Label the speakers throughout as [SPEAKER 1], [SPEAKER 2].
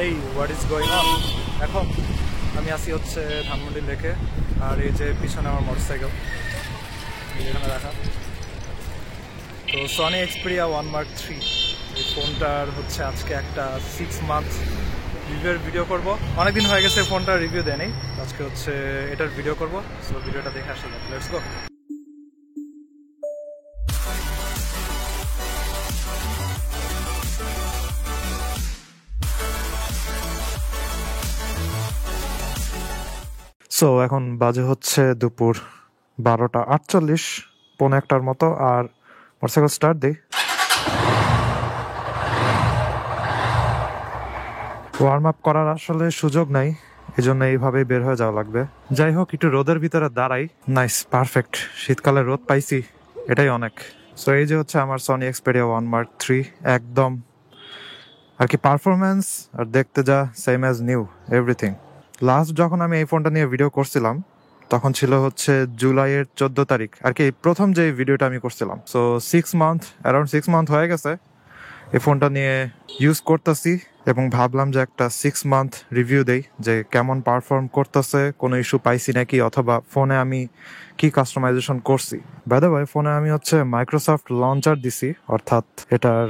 [SPEAKER 1] এই what is going on. এখন আমি আসি হচ্ছে ধানমন্ডি লেকে, আর এই যে পিছনে আমার মোটরসাইকেল এখানে রাখা। তো সনি এক্সপেরিয়া 1 Mark III এই ফোনটার হচ্ছে আজকে একটা 6 month রিভিউর ভিডিও করব। অনেকদিন হয়ে গেছে ফোনটার রিভিউ দেয়নি, আজকে হচ্ছে এটার ভিডিও করব। সো ভিডিওটা দেখে আসলে লেটস গো। সো এখন বাজে হচ্ছে দুপুর 12:48, পৌনে একটার মতো। আর মোটরসাইকেল স্টার্ট দিই। ওয়ার্ম আপ করার আসলে সুযোগ নাই, এই জন্য এইভাবেই বের হয়ে যাওয়া লাগবে। যাই হোক, একটু রোদের ভিতরে দাঁড়াই। নাইস, পারফেক্ট, শীতকালে রোদ পাইছি, এটাই অনেক। সো এই যে হচ্ছে আমার সনি এক্সপেরিয়া 1 Mark III, একদম আর কি পারফরমেন্স আর দেখতে যা same as new everything. Last যখন আমি এই ফোনটা নিয়ে ভিডিও করছিলাম তখন ছিল হচ্ছে জুলাইয়ের 14 তারিখ আর কি, প্রথম যে ভিডিওটা আমি করছিলাম। সো অ্যারাউন্ড 6 মান্থ হয়ে গেছে এই ফোনটা নিয়ে ইউজ করতেছি, এবং ভাবলাম যে একটা 6 মান্থ রিভিউ দেই যে কেমন পারফর্ম করতেছে, কোনো ইস্যু পাইছি নাকি, অথবা ফোনে আমি কি কাস্টমাইজেশন করছি। বাই দ্য ওয়ে, ফোনে আমি হচ্ছে মাইক্রোসফট লঞ্চার দিছি, অর্থাৎ এটার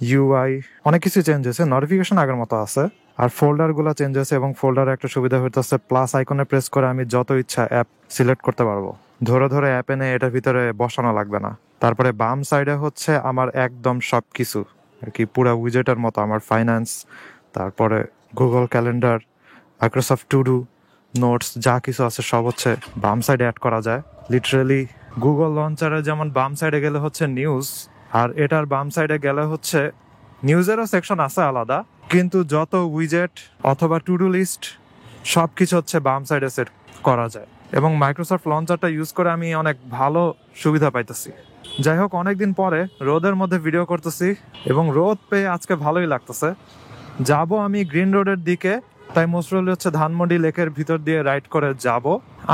[SPEAKER 1] ইউআই অনেক কিছু চেঞ্জ হয়েছে, নোটিফিকেশন আগের মতো আছে, আর ফোল্ডার গুলা চেঞ্জ হয়েছে। এবং ফোল্ডারে একটা সুবিধা হইতেছে, প্লাস আইকনে প্রেস করে আমি যত ইচ্ছা অ্যাপ সিলেক্ট করতে পারবো, ধরে ধরে অ্যাপ এনে এটার ভিতরে বসানো লাগবে না। তারপরে বাম সাইডে হচ্ছে আমার একদম সবকিছু আর কি পুরা উইজেটের মতো, আমার ফাইন্যান্স, তারপরে Google calendar, Microsoft to do, notes, যা কিছু আছে সব হচ্ছে বাম সাইডে অ্যাড করা যায় লিটারেলি। গুগল লঞ্চারে যেমন বাম সাইডে গেলে হচ্ছে নিউজ, আর এটার বাম সাইডে গেলে হচ্ছে নিউজেরও সেকশন আছে আলাদা, কিন্তু যত উইজেট অথবা টু ডু লিস্ট সব কিছু হচ্ছে বাম সাইডে সেট করা যায়। এবং মাইক্রোসফট লঞ্চারটা ইউজ করে আমি অনেক ভালো সুবিধা পাইতেছি। যাই হোক, অনেকদিন পরে রোদের মধ্যে ভিডিও করতেছি এবং রোদ পেয়ে আজকে ভালোই লাগতেছে। যাব আমি গ্রিন রোডের দিকে, তাই মোস্টলি হচ্ছে ধানমন্ডি লেকের ভিতর দিয়ে রাইড করে যাব।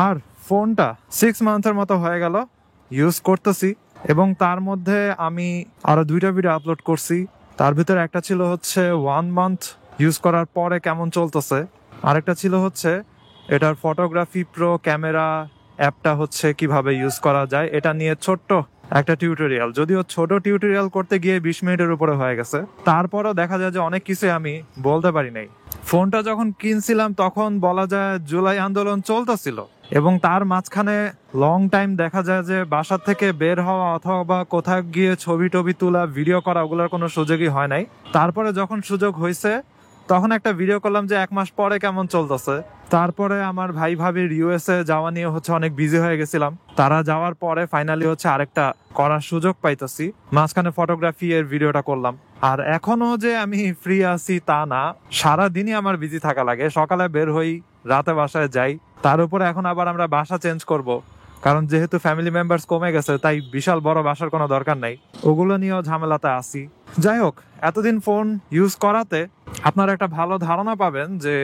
[SPEAKER 1] আর ফোনটা 6 মান্থের মতো হয়ে গেল ইউজ করতেছি, এবং তার মধ্যে আমি আরো 2টা ভিডিও আপলোড করছি। তার ভিতরে একটা ছিল হচ্ছে 1 মান্থ ইউজ করার পরে কেমন চলতেছে, আরেকটা ছিল হচ্ছে এটার ফটোগ্রাফি প্রো ক্যামেরা অ্যাপটা হচ্ছে কিভাবে ইউজ করা যায়, এটা নিয়ে ছোট্ট একটা টিউটোরিয়াল। যদিও ছোট টিউটোরিয়াল করতে গিয়ে 20 মিনিটের উপরে হয়ে গেছে, তারপরও দেখা যায় যে অনেক কিছু আমি বলতে পারি নাই। ফোনটা যখন কিনছিলাম তখন বলা যায় জুলাই আন্দোলন চলতেছিল, এবং তার মাঝখানে লং টাইম দেখা যায় যে বাসা থেকে বের হওয়া অথবা কোথাও গিয়ে ছবি টবি তোলা, ভিডিও করা, ওগুলোর কোনো সুযোগই হয় নাই। তারপরে যখন সুযোগ হয়েছে তখন একটা ভিডিও করলাম যে 1 মাস পরে কেমন চলতেছে। তারপরে আমার ভাই ভাবির ইউএসএ যাওয়া নিয়ে হচ্ছে অনেক বিজি হয়ে গেছিলাম, তারা যাওয়ার পরে ফাইনালি হচ্ছে আরেকটা করার সুযোগ পাইতেছি, মাঝখানে ফটোগ্রাফি এর ভিডিওটা করলাম। আর এখনো যে আমি ফ্রি আছি তা না, সারাদিনই আমার বিজি থাকা লাগে। সকালে বের হই, রাতে বাসায় যাই, তার উপরে এখন আবার আমরা বাসা চেঞ্জ করব, কারণ যেহেতু ফ্যামিলি মেম্বার্স কমে গেছে তাই বিশাল বড় বাসার কোনো দরকার নাই, ওগুলো নিয়েও ঝামেলাতে আসি। যাই হোক, এতদিন ফোন ইউজ করাতে আপনারা একটা ভালো ধারণা পাবেন যে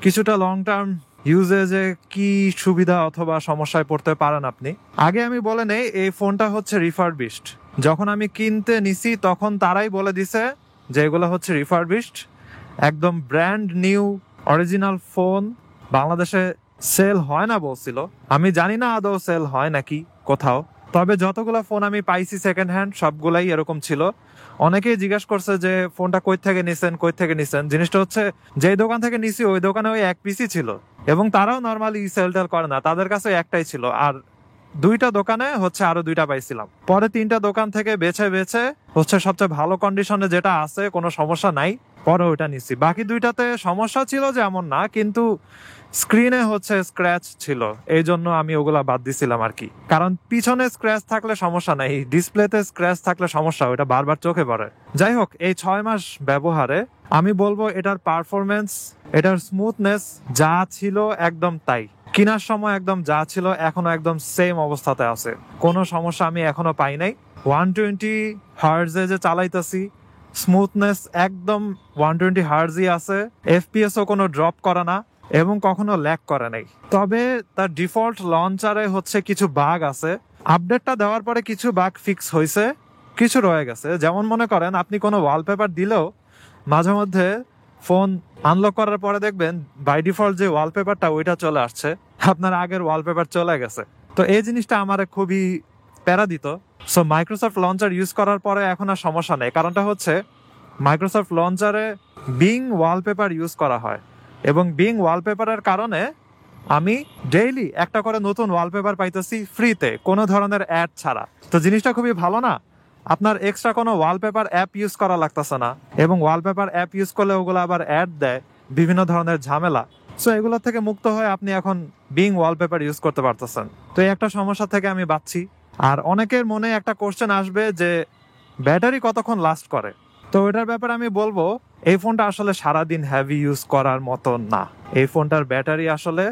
[SPEAKER 1] কিছুটা লং টার্ম ইউজেজে কি সুবিধা অথবা সমস্যায় পড়তে পারেন আপনি। আগে আমি বলে নেই, এই ফোনটা হচ্ছে রিফারবিশড। যখন আমি কিনতে নিছি তখন তারাই বলে দিছে যে এগুলো হচ্ছে রিফারবিশড, একদম ব্র্যান্ড নিউ অরিজিনাল ফোন। বাংলাদেশে সেল হয় না বলছিল, আমি জানি না আদৌ সেল হয় নাকি কোথাও, তবে যতগুলো ফোন আমি পাইছি সেকেন্ড হ্যান্ড সবগুলাই এরকম ছিল। অনেকেই জিজ্ঞাসা করছে যে ফোনটা কই থেকে নিছেন। জিনিসটা হচ্ছে যেই দোকান থেকে নিছি ওই দোকানে ওই এক পিসই ছিল, এবং তারাও নর্মালি সেল টেল করে না, তাদের কাছে একটাই ছিল। আর 2টা দোকানে হচ্ছে আরো 2টা পাইছিলাম, পরে 3টা দোকান থেকে বেছে বেছে হচ্ছে সবচেয়ে ভালো কন্ডিশনে যেটা আছে, কোনো সমস্যা নাই, পরে ওইটা নিছি। বাকি 2টাতে সমস্যা ছিল যে এমন না, কিন্তু স্ক্রিনে হচ্ছে স্ক্র্যাচ ছিল, এই জন্য আমি ওগুলা বাদ দিছিলাম আর কি। কারণ পিছনে স্ক্র্যাচ থাকলে সমস্যা নাই, ডিসপ্লেতে স্ক্র্যাচ থাকলে সমস্যা, ওটা বারবার চোখে পড়ে। যাই হোক, এই 6 মাস ব্যবহারে আমি বলবো এটার পারফরমেন্স, এটার স্মুথনেস যা ছিল একদম তাই। কেনার সময় একদম যা ছিল এখনো একদম সেম অবস্থাতে আছে, কোনো সমস্যা আমি এখনো পাই নাই। 120 হার্টজে যে চালাইতেছি, স্মুথনেস একদম 120 হার্টজই আছে, এফপিএস ও কোনো ড্রপ করে না এবং কখনো ল্যাগ করে নাই। তবে তার ডিফল্ট লঞ্চারে হচ্ছে কিছু বাগ আছে, আপডেটটা দেওয়ার পরে কিছু বাগ ফিক্স হয়েছে, কিছু রয়ে গেছে। যেমন মনে করেন আপনি কোনো ওয়ালপেপার দিলেও মাঝে মধ্যে ফোন আনলক করার পরে দেখবেন বাই ডিফল্ট যে ওয়ালপেপারটা ওইটা চলে আসছে, আপনার আগের ওয়ালপেপার চলে গেছে। তো এই জিনিসটা আমার খুবই প্যারা দিত। সো মাইক্রোসফট লঞ্চার ইউজ করার পরে এখন আর সমস্যা নেই। কারণটা হচ্ছে মাইক্রোসফট লঞ্চারে বিং ওয়ালপেপার ইউজ করা হয়, এবং বিং ওয়ালপেপারের কারণে আমি ডেইলি একটা করে নতুন ওয়ালপেপার পাইতেছি ফ্রিতে, কোনো ধরনের অ্যাড ছাড়া। তো জিনিসটা খুবই ভালো না? আপনার এক্সট্রা কোনো ওয়ালপেপার অ্যাপ ইউজ করা লাগতেছে না, এবং ওয়ালপেপার অ্যাপ ইউজ করলে ওগুলো আবার অ্যাড দেয়, বিভিন্ন ধরনের ঝামেলা। সো এগুলো থেকে মুক্ত হয়ে আপনি এখন বিং ওয়ালপেপার ইউজ করতে পারতেছেন। তো এই একটা সমস্যা থেকে আমি বাঁচছি। আর অনেকের মনে একটা কোশ্চেন আসবে যে ব্যাটারি কতক্ষণ লাস্ট করে। তো এটার ব্যাপারে আমি বলবো, এই ফোনটা আসলে সারাদিন হেভি ইউজ করার মতো না। এই ফোনটার ব্যাটারি আসলে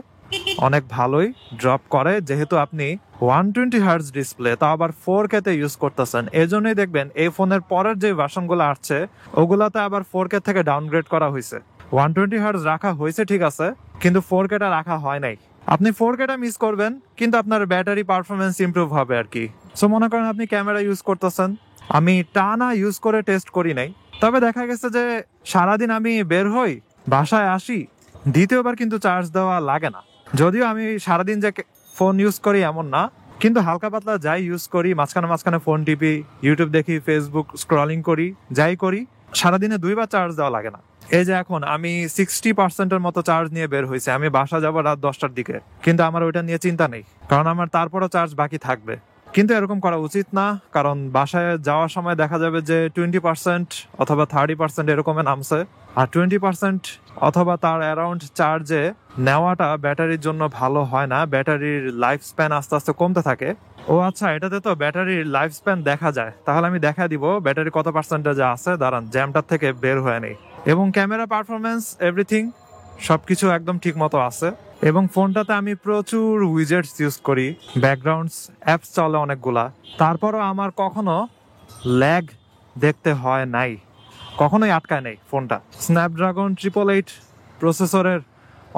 [SPEAKER 1] অনেক ভালোই ড্রপ করে, যেহেতু আপনি 120 হার্টজ ডিসপ্লে, তা আবার 4K তে ইউজ করতেছেন। এই জন্যই দেখবেন এই ফোনের পরের যে ভার্সনগুলো আসছে ওগুলাতে আবার 4K থেকে ডাউনগ্রেড করা হয়েছে। 120 হার্টজ রাখা হয়েছে ঠিক আছে, কিন্তু 4K টা রাখা হয় নাই। আপনি 4K টা মিস করবেন, কিন্তু আপনার ব্যাটারি পারফরমেন্স ইমপ্রুভ হবে আর কি। সো মনে করেন আপনি ক্যামেরা ইউজ করতেছেন, আমি টানা ইউজ করে টেস্ট করি নাই, তবে দেখা গেছে যে সারাদিন আমি বের হই, বাসায় আসি, দ্বিতীয়বার কিন্তু চার্জ দেওয়া লাগে না। যদিও আমি সারাদিন যে ফোন ইউজ করি এমন না, কিন্তু হালকা পাতলা যাই ইউজ করি, মাঝখানে মাঝখানে ফোন টিপি, ইউটিউব দেখি, ফেসবুক স্ক্রলিং করি, যাই করি, সারাদিনে 2বার চার্জ দেওয়া লাগে না। এই যে এখন আমি 60%-এর মতো চার্জ নিয়ে বের হয়েছে, আমি বাসা যাবো রাত 10টার দিকে, কিন্তু আমার ওইটা নিয়ে চিন্তা নেই, কারণ আমার তারপরও চার্জ বাকি থাকবে। কিন্তু এরকম করা উচিত না, কারণ বাসায় যাওয়ার সময় দেখা যাবে যে 20% অথবা 30% এরকমে নামছে। আর 20% অথবা তার অ্যারাউন্ড চার্জে নেওয়াটা ব্যাটারির জন্য ভালো হয় না, ব্যাটারির লাইফ স্প্যান আস্তে আস্তে কমতে থাকে। ও আচ্ছা, এটাতে তো ব্যাটারির লাইফ স্প্যান দেখা যায়, তাহলে আমি দেখা দিব ব্যাটারি কত পার্সেন্টেজে আছে। দাঁড়ান, জ্যামটার থেকে বের হয়ে নেই। এবং ক্যামেরা পারফরমেন্স এভরিথিং সবকিছু একদম ঠিক মতো আছে। এবং ফোনটাতে আমি প্রচুর উইজেটস ইউজ করি, ব্যাকগ্রাউন্ডস অ্যাপস চলে অনেকগুলা, তারপরও আমার কখনো ল্যাগ দেখতে হয় নাই, কখনোই আটকায় নেই ফোনটা। স্ন্যাপড্রাগন 888 প্রসেসরের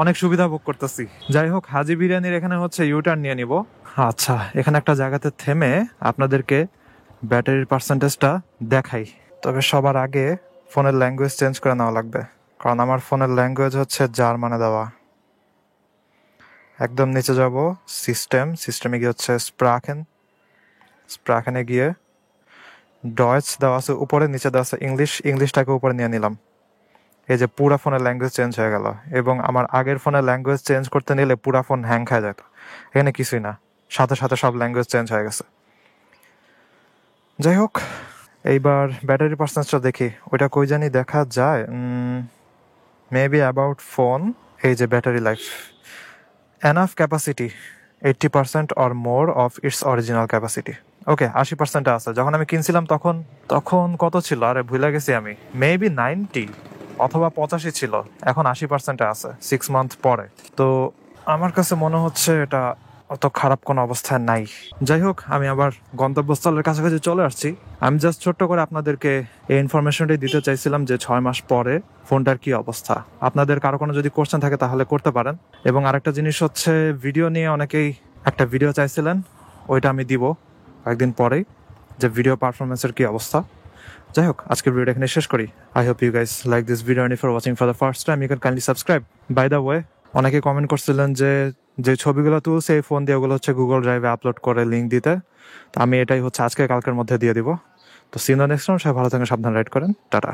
[SPEAKER 1] অনেক সুবিধা ভোগ করতেছি। যাই হোক, হাজি বিরিয়ানির এখানে হচ্ছে ইউটার্ন নিয়ে নিব। আচ্ছা, এখানে একটা জায়গাতে থেমে আপনাদেরকে ব্যাটারির পার্সেন্টেজটা দেখাই। তবে সবার আগে ফোনের ল্যাঙ্গুয়েজ চেঞ্জ করে নেওয়া লাগবে, কারণ আমার ফোনের ল্যাঙ্গুয়েজ হচ্ছে জার্মানে দেওয়া। একদম নিচে যাব, সিস্টেমে গিয়ে হচ্ছে স্প্রাকেনে গিয়ে ডয়েচ দেওয়া আছে উপরে, নিচে দেওয়া আছে ইংলিশটাকে উপরে নিয়ে নিলাম। এই যে পুরা ফোনের ল্যাঙ্গুয়েজ চেঞ্জ হয়ে গেল। এবং আমার আগের ফোনের ল্যাঙ্গুয়েজ চেঞ্জ করতে নিলে পুরা ফোন হ্যাং খায় যেত, এখানে কিছুই না, সাথে সাথে সব ল্যাঙ্গুয়েজ চেঞ্জ হয়ে গেছে। যাই হোক, এইবার ব্যাটারি পার্সেন্টেজটা দেখি, ওইটা কই জানি দেখা যায়, মেবি অ্যাবাউট ফোন। এই যে battery life, enough capacity 80% or more of its original capacity. Okay, 80% আছে। যখন আমি কিনছিলাম তখন কত ছিল, আরে ভুলে গেছি আমি, মেবি 90 অথবা 85 ছিল, এখন 80% আছে 6 মান্থ পরে। তো আমার কাছে মনে হচ্ছে এটা অত খারাপ কোনো অবস্থায় নাই। যাই হোক, আমি আবার গন্তব্যস্থলের কাছাকাছি চলে আসছি। আমি জাস্ট ছোট্ট করে আপনাদেরকে এই ইনফরমেশনটাই দিতে চাইছিলাম যে 6 মাস পরে ফোনটার কি অবস্থা। আপনাদের কারো কোনো যদি কোশ্চেন থাকে তাহলে করতে পারেন। এবং আরেকটা জিনিস হচ্ছে, ভিডিও নিয়ে অনেকেই একটা ভিডিও চাইছিলেন, ওইটা আমি দিব কয়েকদিন পরেই, যে ভিডিও পারফরমেন্সের কি অবস্থা। যাই হোক, আজকের ভিডিওটা এখানে শেষ করি। I hope you guys like this video, and if you're watching for the first time you can kindly subscribe. By the way, অনেকে কমেন্ট করছিলেন যে ছবিগুলো তুলছে এই ফোন দিয়ে, ওগুলো হচ্ছে গুগল ড্রাইভে আপলোড করে লিঙ্ক দিতে। তো আমি এটাই হচ্ছে আজকে কালকের মধ্যে দিয়ে দিব। তো সি ইউ নেক্সট টাইম। সবাই ভালো থাকেন, সাবধান রাইড করেন, টাটা।